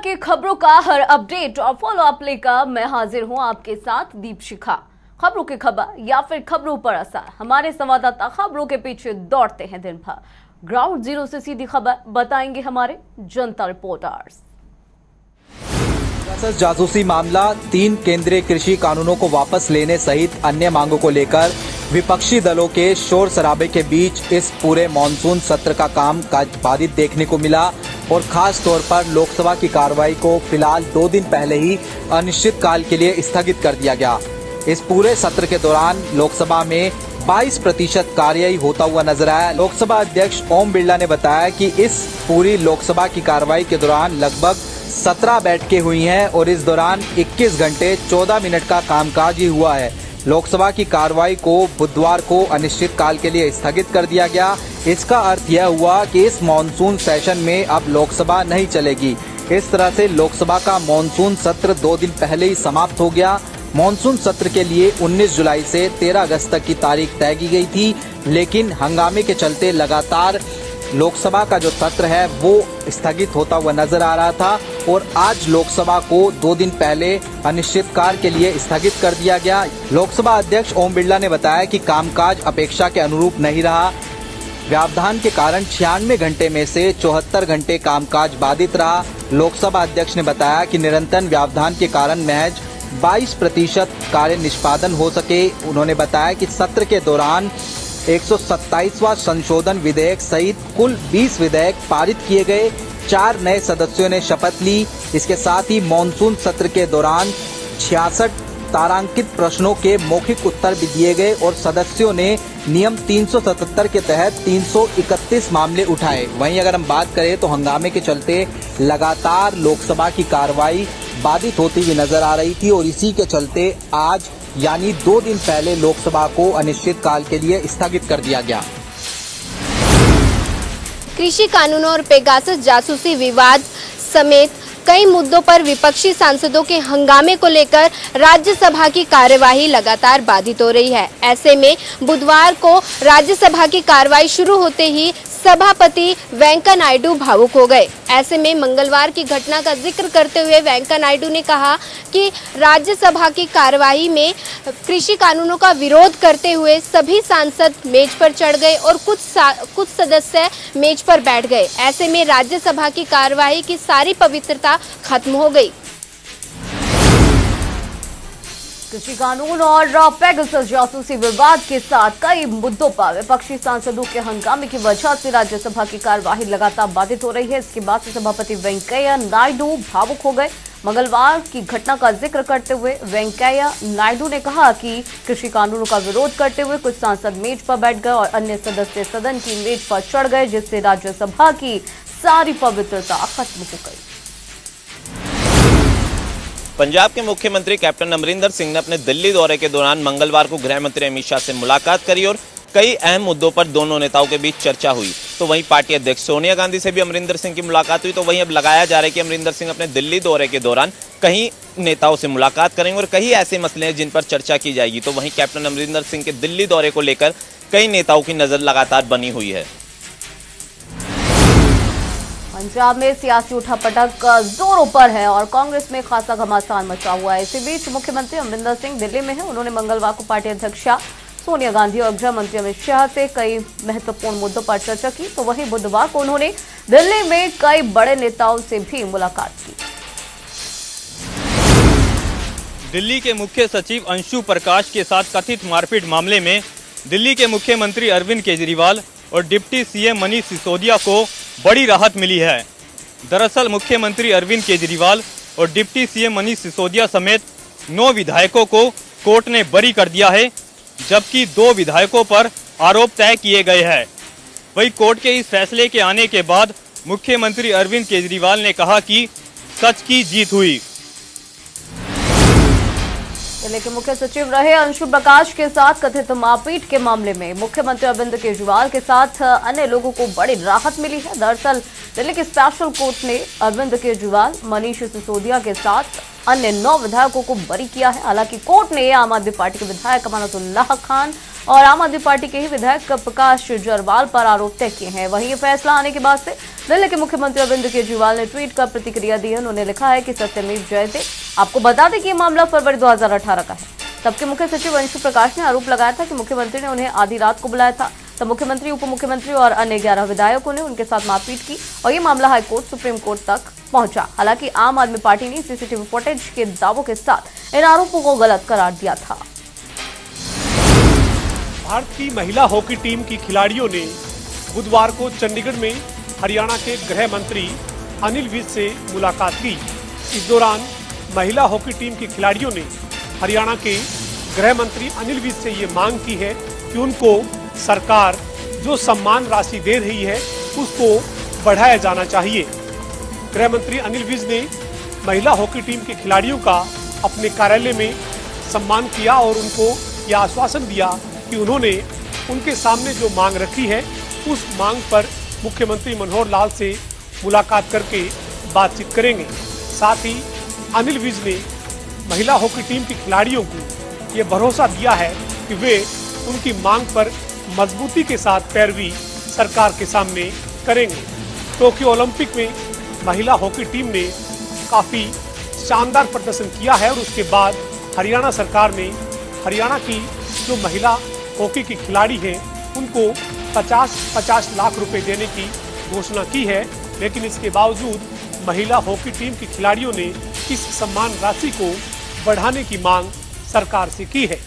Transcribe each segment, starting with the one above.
की खबरों का हर अपडेट और फॉलो अप लेकर मैं हाजिर हूं आपके साथ दीप शिखा। खबरों की खबर या फिर खबरों पर असर, हमारे संवाददाता खबरों के पीछे दौड़ते हैं दिन भर। ग्राउंड जीरो से सीधी खबर बताएंगे हमारे जनता रिपोर्टर्स। जासूसी मामला, 3 केंद्रीय कृषि कानूनों को वापस लेने सहित अन्य मांगों को लेकर विपक्षी दलों के शोर शराबे के बीच इस पूरे मॉनसून सत्र का काम काज बाधित देखने को मिला और खास तौर पर लोकसभा की कार्रवाई को फिलहाल 2 दिन पहले ही अनिश्चित काल के लिए स्थगित कर दिया गया। इस पूरे सत्र के दौरान लोकसभा में 22% कार्यवाही होता हुआ नजर आया। लोकसभा अध्यक्ष ओम बिरला ने बताया कि इस पूरी लोकसभा की कार्रवाई के दौरान लगभग 17 बैठकें हुई हैं और इस दौरान 21 घंटे 14 मिनट का कामकाज ही हुआ है। लोकसभा की कार्रवाई को बुधवार को अनिश्चित काल के लिए स्थगित कर दिया गया। इसका अर्थ यह हुआ कि इस मॉनसून सेशन में अब लोकसभा नहीं चलेगी। इस तरह से लोकसभा का मॉनसून सत्र 2 दिन पहले ही समाप्त हो गया। मॉनसून सत्र के लिए 19 जुलाई से 13 अगस्त तक की तारीख तय की गई थी, लेकिन हंगामे के चलते लगातार लोकसभा का जो सत्र है वो स्थगित होता हुआ नजर आ रहा था और आज लोकसभा को 2 दिन पहले अनिश्चितकाल के लिए स्थगित कर दिया गया। लोकसभा अध्यक्ष ओम बिरला ने बताया कि कामकाज अपेक्षा के अनुरूप नहीं रहा। व्यवधान के कारण 96 घंटे में से 74 घंटे कामकाज बाधित रहा। लोकसभा अध्यक्ष ने बताया कि निरंतर व्यवधान के कारण महज 22% कार्य निष्पादन हो सके। उन्होंने बताया कि सत्र के दौरान 127वां संशोधन विधेयक सहित कुल 20 विधेयक पारित किए गए। 4 नए सदस्यों ने शपथ ली। इसके साथ ही मॉनसून सत्र के दौरान 66 तारांकित प्रश्नों के मौखिक उत्तर भी दिए गए और सदस्यों ने नियम 377 के तहत 331 मामले उठाए। वहीं अगर हम बात करें तो हंगामे के चलते लगातार लोकसभा की कार्रवाई बाधित होती हुई नजर आ रही थी और इसी के चलते आज यानी 2 दिन पहले लोकसभा को अनिश्चित काल के लिए स्थगित कर दिया गया। कृषि कानूनों और पेगासस जासूसी विवाद समेत कई मुद्दों पर विपक्षी सांसदों के हंगामे को लेकर राज्यसभा की कार्यवाही लगातार बाधित हो रही है। ऐसे में बुधवार को राज्यसभा की कार्यवाही शुरू होते ही सभापति वेंकैया नायडू भावुक हो गए। ऐसे में मंगलवार की घटना का जिक्र करते हुए वेंकैया नायडू ने कहा कि राज्यसभा की कार्यवाही में कृषि कानूनों का विरोध करते हुए सभी सांसद मेज पर चढ़ गए और कुछ सदस्य मेज पर बैठ गए। ऐसे में राज्यसभा की कार्यवाही की सारी पवित्रता खत्म हो गई। कृषि कानून और पेगासस जासूसी विवाद के साथ कई मुद्दों पर विपक्षी सांसदों के हंगामे की वजह से राज्यसभा की कार्यवाही लगातार बाधित हो रही है। इसके बाद से सभापति वेंकैया नायडू भावुक हो गए। मंगलवार की घटना का जिक्र करते हुए वेंकैया नायडू ने कहा कि कृषि कानूनों का विरोध करते हुए कुछ सांसद मेज पर बैठ गए और अन्य सदस्य सदन की मेज पर चढ़ गए, जिससे राज्यसभा की सारी पवित्रता खत्म हो गई। पंजाब के मुख्यमंत्री कैप्टन अमरिंदर सिंह ने अपने दिल्ली दौरे के दौरान मंगलवार को गृह मंत्री अमित शाह से मुलाकात करी और कई अहम मुद्दों पर दोनों नेताओं के बीच चर्चा हुई। तो वहीं पार्टी अध्यक्ष सोनिया गांधी से भी अमरिंदर सिंह की मुलाकात हुई। तो वहीं अब लगाया जा रहा है कि अमरिंदर सिंह अपने दिल्ली दौरे के दौरान कई नेताओं से मुलाकात करेंगे और कई ऐसे मसले हैं जिन पर चर्चा की जाएगी। तो वहीं कैप्टन अमरिंदर सिंह के दिल्ली दौरे को लेकर कई नेताओं की नजर लगातार बनी हुई है। पंजाब में सियासी उठापटक जोरों पर है और कांग्रेस में खासा घमासान मचा हुआ है। इसी बीच मुख्यमंत्री अमरिंदर सिंह दिल्ली में हैं। उन्होंने मंगलवार को पार्टी अध्यक्ष सोनिया गांधी और गृह मंत्री अमित शाह से कई महत्वपूर्ण मुद्दों पर चर्चा की। तो वहीं बुधवार को उन्होंने दिल्ली में कई बड़े नेताओं से भी मुलाकात की। दिल्ली के मुख्य सचिव अंशु प्रकाश के साथ कथित मारपीट मामले में दिल्ली के मुख्यमंत्री अरविंद केजरीवाल और डिप्टी सीएम मनीष सिसोदिया को बड़ी राहत मिली है। दरअसल मुख्यमंत्री अरविंद केजरीवाल और डिप्टी सीएम मनीष सिसोदिया समेत 9 विधायकों को कोर्ट ने बरी कर दिया है, जबकि 2 विधायकों पर आरोप तय किए गए हैं। वहीं कोर्ट के इस फैसले के आने के बाद मुख्यमंत्री अरविंद केजरीवाल ने कहा कि सच की जीत हुई। दिल्ली के मुख्य सचिव रहे अंशु प्रकाश के साथ कथित मारपीट के मामले में मुख्यमंत्री अरविंद केजरीवाल के साथ अन्य लोगों को बड़ी राहत मिली है। दरअसल दिल्ली की स्पेशल कोर्ट ने अरविंद केजरीवाल, मनीष सिसोदिया के साथ अन्य 9 विधायकों को बरी किया है। हालांकि कोर्ट ने आम आदमी पार्टी के विधायक अमानतुल्लाह खान और आम आदमी पार्टी के ही विधायक प्रकाश जरवाल पर आरोप तय किए हैं। वहीं ये फैसला आने के बाद से दिल्ली के मुख्यमंत्री अरविंद केजरीवाल ने ट्वीट कर प्रतिक्रिया दी है। उन्होंने लिखा है कि सत्यमेव जयते। आपको बता दें कि यह मामला फरवरी 2018 का है। तब के मुख्य सचिव अंशु प्रकाश ने आरोप लगाया था कि मुख्यमंत्री ने उन्हें आधी रात को बुलाया था। तब मुख्यमंत्री, उप मुख्यमंत्री और अन्य 11 विधायकों ने उनके साथ मारपीट की और ये मामला हाईकोर्ट, सुप्रीम कोर्ट तक पहुंचा। हालांकि आम आदमी पार्टी ने सीसीटीवी फुटेज के दावों के साथ इन आरोपों को गलत करार दिया था। भारत की महिला हॉकी टीम की खिलाड़ियों ने बुधवार को चंडीगढ़ में हरियाणा के गृह मंत्री अनिल विज से मुलाकात की। इस दौरान महिला हॉकी टीम की खिलाड़ियों ने हरियाणा के गृह मंत्री अनिल विज से ये मांग की है कि उनको सरकार जो सम्मान राशि दे रही है उसको बढ़ाया जाना चाहिए। गृह मंत्री अनिल विज ने महिला हॉकी टीम के खिलाड़ियों का अपने कार्यालय में सम्मान किया और उनको यह आश्वासन दिया कि उन्होंने उनके सामने जो मांग रखी है उस मांग पर मुख्यमंत्री मनोहर लाल से मुलाकात करके बातचीत करेंगे। साथ ही अनिल विज ने महिला हॉकी टीम के खिलाड़ियों को ये भरोसा दिया है कि वे उनकी मांग पर मजबूती के साथ पैरवी सरकार के सामने करेंगे। टोक्यो ओलंपिक में महिला हॉकी टीम ने काफी शानदार प्रदर्शन किया है और उसके बाद हरियाणा सरकार ने हरियाणा की जो महिला हॉकी की खिलाड़ी है उनको 50-50 लाख रुपए देने की घोषणा की है। लेकिन इसके बावजूद महिला हॉकी टीम की खिलाड़ियों ने इस सम्मान राशि को बढ़ाने की मांग सरकार से की है।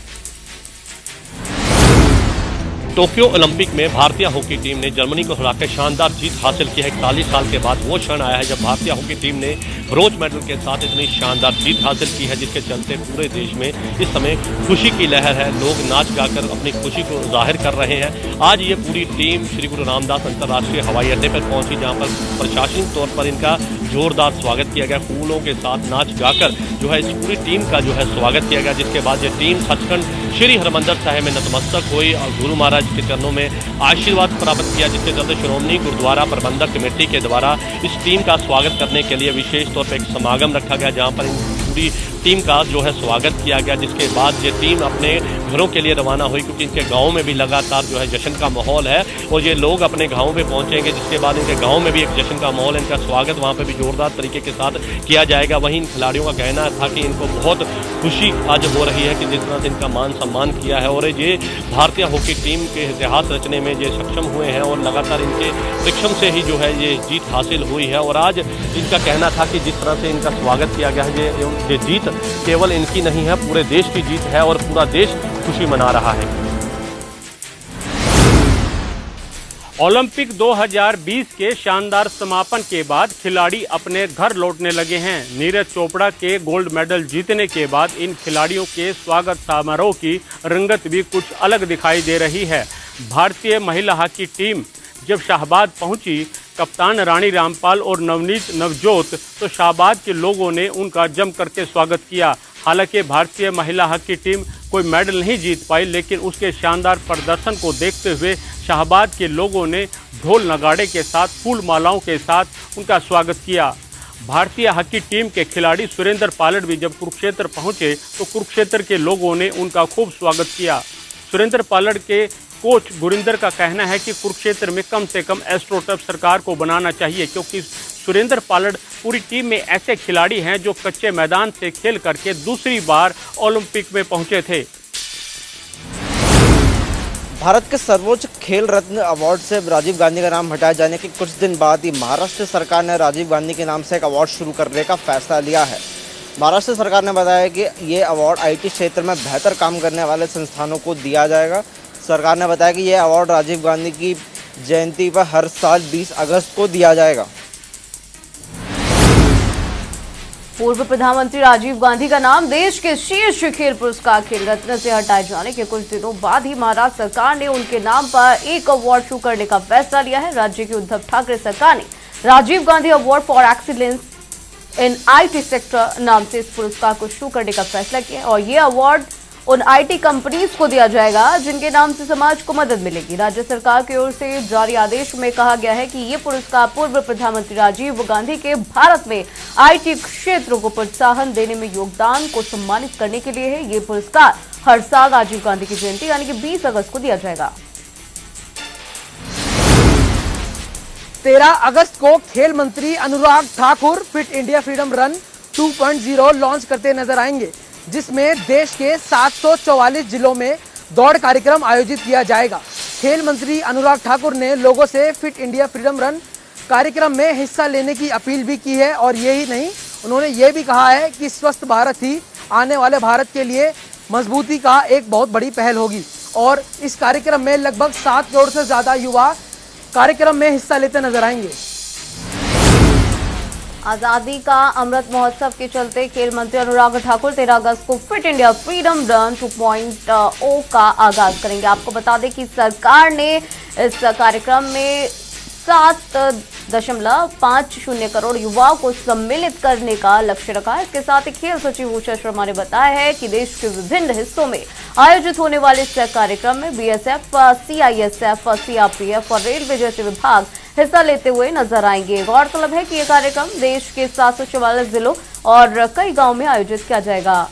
टोक्यो ओलंपिक में भारतीय हॉकी टीम ने जर्मनी को हराकर शानदार जीत हासिल की है। 41 साल के बाद वो क्षण आया है जब भारतीय हॉकी टीम ने ब्रोंज मेडल के साथ इतनी शानदार जीत हासिल की है, जिसके चलते पूरे देश में इस समय खुशी की लहर है। लोग नाच गाकर अपनी खुशी को जाहिर कर रहे हैं। आज ये पूरी टीम श्री गुरु रामदास अंतर्राष्ट्रीय हवाई अड्डे पर पहुंची, जहां पर प्रशासनिक तौर पर इनका जोरदार स्वागत किया गया। फूलों के साथ नाच गाकर जो है इस पूरी टीम का जो है स्वागत किया गया, जिसके बाद ये टीम सचखंड श्री हरमंदिर साहिब में नतमस्तक हुई और गुरु महाराज के चरणों में आशीर्वाद प्राप्त किया, जिसके चलते श्रोमणी गुरुद्वारा प्रबंधक कमेटी के द्वारा इस टीम का स्वागत करने के लिए विशेष तौर पर एक समागम रखा गया, जहां पर पूरी टीम का जो है स्वागत किया गया। जिसके बाद ये टीम अपने घरों के लिए रवाना हुई, क्योंकि इनके गाँव में भी लगातार जो है जश्न का माहौल है और ये लोग अपने गाँव में पहुंचेंगे, जिसके बाद इनके गाँव में भी एक जश्न का माहौल है। इनका स्वागत वहाँ पर भी जोरदार तरीके के साथ किया जाएगा। वहीं इन खिलाड़ियों का कहना था कि इनको बहुत खुशी आज हो रही है कि जिस तरह से इनका मान सम्मान किया है और ये भारतीय हॉकी टीम के इतिहास रचने में ये सक्षम हुए हैं और लगातार इनके परिश्रम से ही जो है ये जीत हासिल हुई है। और आज इनका कहना था कि जिस तरह से इनका स्वागत किया गया है, ये जीत केवल इनकी नहीं है, पूरे देश की जीत है और पूरा देश खुशी मना रहा है। ओलंपिक 2020 के शानदार समापन के बाद खिलाड़ी अपने घर लौटने लगे हैं। नीरज चोपड़ा के गोल्ड मेडल जीतने के बाद इन खिलाड़ियों के स्वागत समारोह की रंगत भी कुछ अलग दिखाई दे रही है। भारतीय महिला हॉकी टीम जब शाहबाद पहुंची, कप्तान रानी रामपाल और नवनीत नवजोत, तो शाहबाद के लोगों ने उनका जम करके स्वागत किया। हालांकि भारतीय महिला हॉकी टीम कोई मेडल नहीं जीत पाई, लेकिन उसके शानदार प्रदर्शन को देखते हुए शाहबाद के लोगों ने ढोल नगाड़े के साथ, फूल मालाओं के साथ उनका स्वागत किया। भारतीय हॉकी टीम के खिलाड़ी सुरेंद्र पालड़ भी जब कुरुक्षेत्र पहुंचे तो कुरुक्षेत्र के लोगों ने उनका खूब स्वागत किया। सुरेंद्र पालड़ के कोच गुरिंदर का कहना है कि कुरुक्षेत्र में कम से कम एस्ट्रोटर्फ सरकार को बनाना चाहिए, क्योंकि सुरेंद्र पालड़ पूरी टीम में ऐसे खिलाड़ी हैं जो कच्चे मैदान से खेल करके दूसरी बार ओलंपिक में पहुंचे थे। भारत के सर्वोच्च खेल रत्न अवार्ड से राजीव गांधी का नाम हटाए जाने के कुछ दिन बाद ही महाराष्ट्र सरकार ने राजीव गांधी के नाम से एक अवार्ड शुरू करने का फैसला लिया है। महाराष्ट्र सरकार ने बताया कि ये अवार्ड आईटी क्षेत्र में बेहतर काम करने वाले संस्थानों को दिया जाएगा। सरकार ने बताया कि यह अवार्ड राजीव गांधी की जयंती पर हर साल 20 अगस्त को दिया जाएगा। पूर्व प्रधानमंत्री राजीव गांधी का नाम देश के शीर्ष खेल पुरस्कार खेल रत्न से हटाए जाने के कुछ दिनों बाद ही महाराष्ट्र सरकार ने उनके नाम पर एक अवार्ड शुरू करने का फैसला लिया है। राज्य की उद्धव ठाकरे सरकार ने Rajiv Gandhi award for excellence in IT sector नाम से इस पुरस्कार को शुरू करने का फैसला किया और ये अवार्ड उन आईटी कंपनीज को दिया जाएगा जिनके नाम से समाज को मदद मिलेगी। राज्य सरकार की ओर से जारी आदेश में कहा गया है कि ये पुरस्कार पूर्व प्रधानमंत्री राजीव गांधी के भारत में आईटी क्षेत्र को प्रोत्साहन देने में योगदान को सम्मानित करने के लिए है। ये पुरस्कार हर साल राजीव गांधी की जयंती यानी कि 20 अगस्त को दिया जाएगा। 13 अगस्त को खेल मंत्री Anurag Thakur fit India freedom run 2.0 launch करते नजर आएंगे, जिसमें देश के 744 जिलों में दौड़ कार्यक्रम आयोजित किया जाएगा। खेल मंत्री अनुराग ठाकुर ने लोगों से फिट इंडिया फ्रीडम रन कार्यक्रम में हिस्सा लेने की अपील भी की है और यही नहीं, उन्होंने ये भी कहा है कि स्वस्थ भारत ही आने वाले भारत के लिए मजबूती का एक बहुत बड़ी पहल होगी और इस कार्यक्रम में लगभग 7 करोड़ से ज्यादा युवा कार्यक्रम में हिस्सा लेते नजर आएंगे। आजादी का अमृत महोत्सव के चलते खेल मंत्री अनुराग ठाकुर 13 अगस्त को फिट इंडिया फ्रीडम रन 2.0 का आगाज करेंगे। आपको बता दें कि सरकार ने इस कार्यक्रम में 7.50 करोड़ युवाओं को सम्मिलित करने का लक्ष्य रखा है। इसके साथ ही खेल सचिव उषा शर्मा ने बताया है कि देश के विभिन्न हिस्सों में आयोजित होने वाले इस कार्यक्रम में बीएसएफ, सीआईएसएफ, सीआरपीएफ और रेलवे जैसे विभाग हिस्सा लेते हुए नजर आएंगे। गौरतलब है कि यह कार्यक्रम देश के 744 जिलों और कई गांवों में आयोजित किया जाएगा।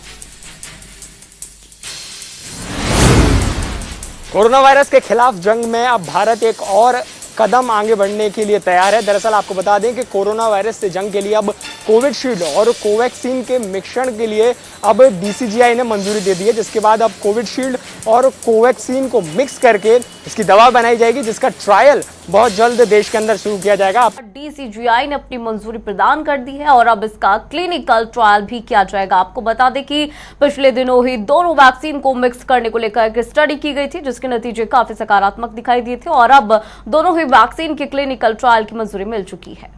कोरोना वायरस के खिलाफ जंग में अब भारत एक और कदम आगे बढ़ने के लिए तैयार है। दरअसल आपको बता दें कि कोरोना वायरस से जंग के लिए अब कोविशील्ड और कोवैक्सीन के मिश्रण के लिए अब डीसीजीआई ने मंजूरी दे दी है, जिसके बाद अब कोविशील्ड और कोवैक्सीन को मिक्स करके इसकी दवा बनाई जाएगी, जिसका ट्रायल बहुत जल्द देश के अंदर शुरू किया जाएगा। डीसीजीआई ने अपनी मंजूरी प्रदान कर दी है और अब इसका क्लिनिकल ट्रायल भी किया जाएगा। आपको बता दें कि पिछले दिनों ही दोनों वैक्सीन को मिक्स करने को लेकर एक स्टडी की गई थी, जिसके नतीजे काफी सकारात्मक दिखाई दिए थे और अब दोनों ही वैक्सीन के क्लिनिकल ट्रायल की मंजूरी मिल चुकी है।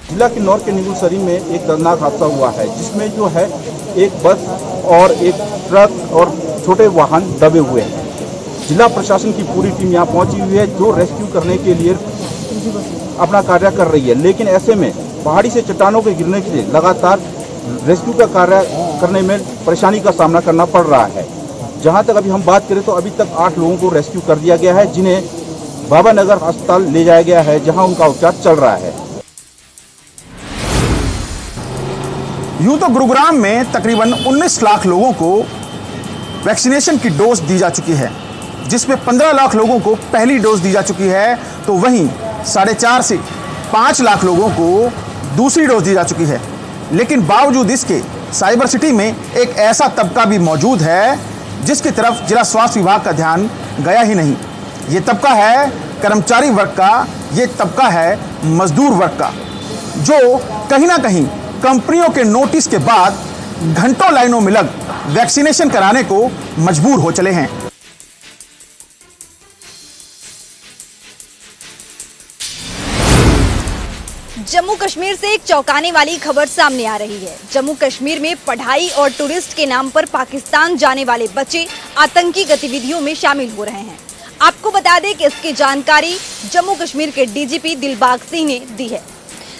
जिला किन्नौर के नीलूसरी में एक दर्दनाक हादसा हुआ है, जिसमें जो है एक बस और एक ट्रक और छोटे वाहन दबे हुए हैं। जिला प्रशासन की पूरी टीम यहाँ पहुंची हुई है, जो रेस्क्यू करने के लिए अपना कार्य कर रही है, लेकिन ऐसे में पहाड़ी से चट्टानों के गिरने से लगातार रेस्क्यू का कार्य करने में परेशानी का सामना करना पड़ रहा है। जहाँ तक अभी हम बात करें तो अभी तक 8 लोगों को रेस्क्यू कर दिया गया है, जिन्हें बाबा नगर अस्पताल ले जाया गया है, जहाँ उनका उपचार चल रहा है। यूं तो गुरुग्राम में तकरीबन 19 लाख लोगों को वैक्सीनेशन की डोज दी जा चुकी है, जिसमें 15 लाख लोगों को पहली डोज दी जा चुकी है, तो वहीं 4.5 से 5 लाख लोगों को दूसरी डोज दी जा चुकी है। लेकिन बावजूद इसके साइबर सिटी में एक ऐसा तबका भी मौजूद है जिसकी तरफ जिला स्वास्थ्य विभाग का ध्यान गया ही नहीं। ये तबका है कर्मचारी वर्ग का, ये तबका है मजदूर वर्ग का, जो कहीं ना कहीं कंपनियों के नोटिस के बाद घंटों लाइनों में लग वैक्सीनेशन कराने को मजबूर हो चले हैं। जम्मू कश्मीर से एक चौंकाने वाली खबर सामने आ रही है। जम्मू कश्मीर में पढ़ाई और टूरिस्ट के नाम पर पाकिस्तान जाने वाले बच्चे आतंकी गतिविधियों में शामिल हो रहे हैं। आपको बता दें कि इसकी जानकारी जम्मू कश्मीर के डीजीपी दिलबाग सिंह ने दी है।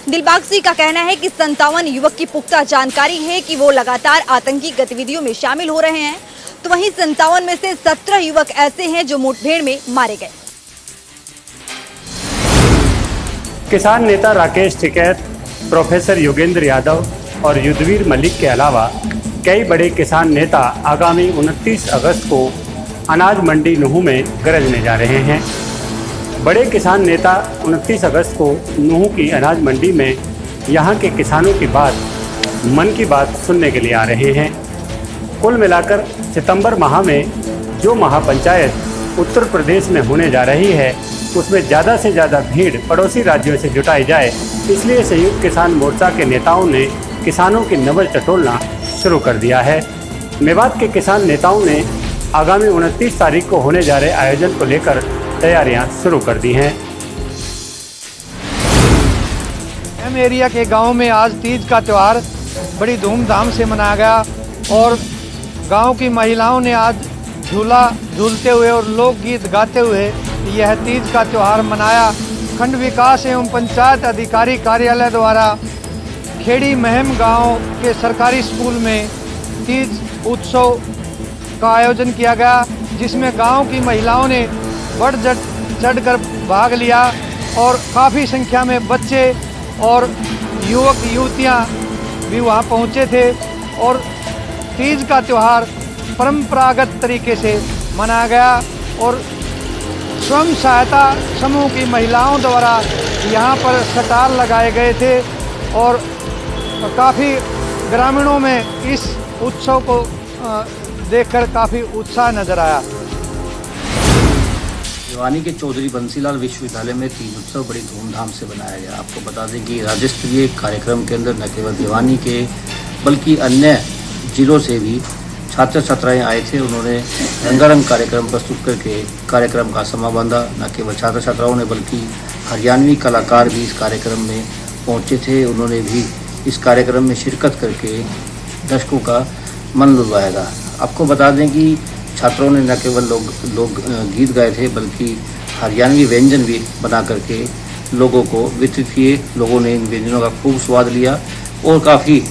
दिलबाग सिंह का कहना है कि 57 युवक की पुख्ता जानकारी है कि वो लगातार आतंकी गतिविधियों में शामिल हो रहे हैं, तो वहीं 57 में से 17 युवक ऐसे हैं जो मुठभेड़ में मारे गए। किसान नेता राकेश टिकैत, प्रोफेसर योगेंद्र यादव और युद्धवीर मलिक के अलावा कई बड़े किसान नेता आगामी 29 अगस्त को अनाज मंडी नूहू में गरजने जा रहे हैं। बड़े किसान नेता 29 अगस्त को नूहू की अनाज मंडी में यहां के किसानों की बात, मन की बात सुनने के लिए आ रहे हैं। कुल मिलाकर सितंबर माह में जो महापंचायत उत्तर प्रदेश में होने जा रही है, उसमें ज़्यादा से ज़्यादा भीड़ पड़ोसी राज्यों से जुटाई जाए, इसलिए संयुक्त किसान मोर्चा के नेताओं ने किसानों की नब्ज टटोलना शुरू कर दिया है। मेवात के किसान नेताओं ने आगामी 29 तारीख को होने जा रहे आयोजन को लेकर तैयारियां शुरू कर दी हैं। एम एरिया के गांव में आज तीज का त्यौहार बड़ी धूमधाम से मनाया गया और गांव की महिलाओं ने आज झूला झूलते हुए और लोकगीत गाते हुए यह तीज का त्यौहार मनाया। खंड विकास एवं पंचायत अधिकारी कार्यालय द्वारा खेड़ी महम गांव के सरकारी स्कूल में तीज उत्सव का आयोजन किया गया, जिसमें गांव की महिलाओं ने बढ़ चढ़कर भाग लिया और काफ़ी संख्या में बच्चे और युवक युवतियां भी वहां पहुंचे थे और तीज का त्यौहार परंपरागत तरीके से मनाया गया और स्वयं सहायता समूह की महिलाओं द्वारा यहां पर स्टाल लगाए गए थे और काफ़ी ग्रामीणों में इस उत्सव को देखकर काफ़ी उत्साह नजर आया। भिवानी के चौधरी बंसीलाल विश्वविद्यालय में तीज उत्सव बड़ी धूमधाम से मनाया गया। आपको बता दें कि राज्य स्तरीय कार्यक्रम के अंदर न केवल भिवानी के बल्कि अन्य जिलों से भी छात्र छात्राएं आए थे। उन्होंने रंगारंग कार्यक्रम प्रस्तुत करके कार्यक्रम का समा बांधा। न केवल छात्र छात्राओं ने बल्कि हरियाणवी कलाकार भी इस कार्यक्रम में पहुंचे थे। उन्होंने भी इस कार्यक्रम में शिरकत करके दर्शकों का मन लुभाएगा। आपको बता दें कि छात्रों ने न केवल लोग गीत गाए थे बल्कि हरियाणवी व्यंजन भी बना करके लोगों को वितरित किए। लोगों ने इन व्यंजनों का खूब स्वाद लिया और काफ़ी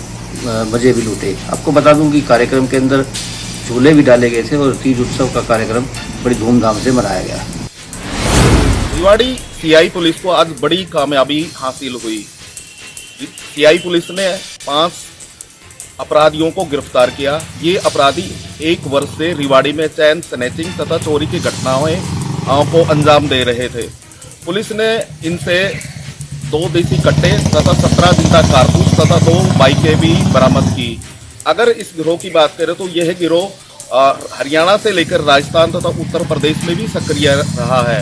मज़े भी लूटे। आपको बता दूं कि कार्यक्रम के अंदर झूले भी डाले गए थे और तीज उत्सव का कार्यक्रम बड़ी धूमधाम से मनाया गया। रिवाड़ी सीआई पुलिस को आज बड़ी कामयाबी हासिल हुई। सीआई पुलिस ने 5 अपराधियों को गिरफ्तार किया। ये अपराधी 1 वर्ष से रिवाड़ी में चैन स्नैचिंग तथा चोरी की घटनाओं को अंजाम दे रहे थे। पुलिस ने इनसे 2 देसी कट्टे तथा 17 जिंदा कारतूस तथा 2 बाइकें भी बरामद की। अगर इस गिरोह की बात करें तो यह गिरोह हरियाणा से लेकर राजस्थान तथा उत्तर प्रदेश में भी सक्रिय रहा है।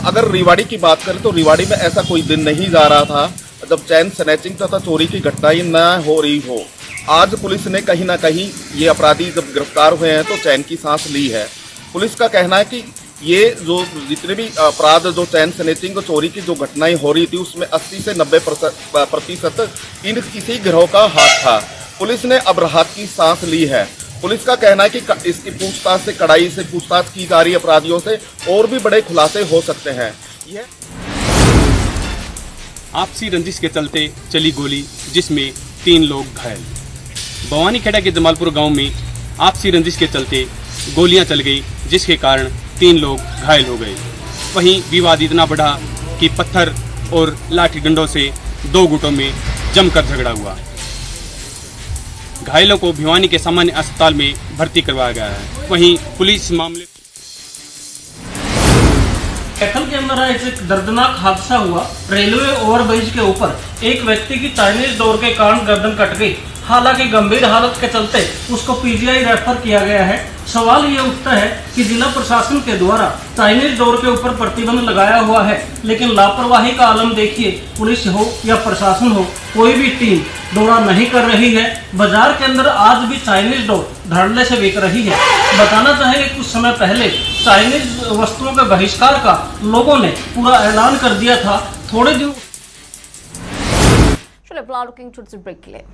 अगर रिवाड़ी की बात करें तो रिवाड़ी में ऐसा कोई दिन नहीं जा रहा था जब चैन स्नैचिंग तथा चोरी की घटनाएं न हो रही हो। आज पुलिस ने कहीं ना कहीं ये अपराधी जब गिरफ्तार हुए हैं तो चैन की सांस ली है। पुलिस का कहना है कि ये जो जितने भी अपराध जो चैन स्नैचिंग और चोरी की जो घटनाएं हो रही थी उसमें 80 से 90% इसी गिरोह का हाथ था। पुलिस ने अब राहत की सांस ली है। पुलिस का कहना है कि इसकी पूछताछ से कड़ाई से पूछताछ की जा रही अपराधियों से और भी बड़े खुलासे हो सकते हैं। आपसी रंजिश के चलते चली गोली, जिसमें 3 लोग घायल। भवानी खेड़ा के जमालपुर गांव में आपसी रंजिश के चलते गोलियां चल गई, जिसके कारण 3 लोग घायल हो गए। वहीं विवाद इतना बढ़ा कि पत्थर और लाठी डंडों से 2 गुटों में जमकर झगड़ा हुआ। घायलों को भिवानी के सामान्य अस्पताल में भर्ती करवाया गया है। वहीं पुलिस मामले कैथल के अंदर एक दर्दनाक हादसा हुआ। रेलवे ओवरब्रिज के ऊपर एक व्यक्ति की चाइनीज डोर के कारण गर्दन कट गई। हालांकि गंभीर हालत के चलते उसको पीजीआई रेफर किया गया है। सवाल ये उठता है कि जिला प्रशासन के द्वारा चाइनीज डोर के ऊपर प्रतिबंध लगाया हुआ है, लेकिन लापरवाही का आलम देखिए। पुलिस हो या प्रशासन हो, कोई भी टीम दौरा नहीं कर रही है। बाजार के अंदर आज भी चाइनीज डोर धड़ल्ले से बिक रही है। बताना चाहेंगे कुछ समय पहले चाइनीज वस्तुओं के बहिष्कार का लोगों ने पूरा ऐलान कर दिया था। थोड़े दिन चलिए ब्रेक के लिए